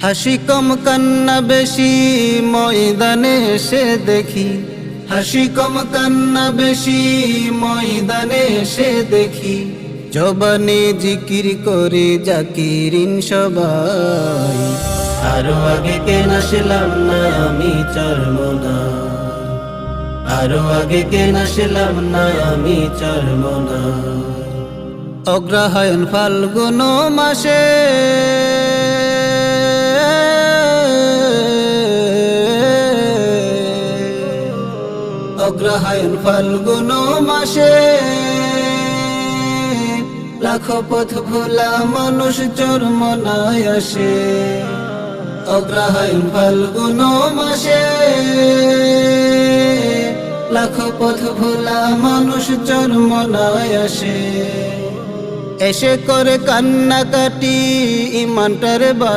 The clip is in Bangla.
হাসি কম কান্না বেশি ময়দানে এসে দেখি, হাসি কম কান্না বেশি ময়দানে এসে দেখি। জবানে জিকির করে জাকিরিন সবাই, আরো আগে কেন আসলাম না আমি চরমনা, আরো আগে কেন আসলাম না আমি চরমনা। অগ্রহায়ণ ফাল্গুন মাসে অগ্রহায়ণ ফাল্গুন মাসে লাখো পথ ভোলা মানুষ চরমনায় আসে। অগ্রহায়ণ ফাল্গুন মাসে লাখো পথ ভোলা মানুষ চরমনায় আসে। এসে করে কান্নাকাটি ইমানটারে বান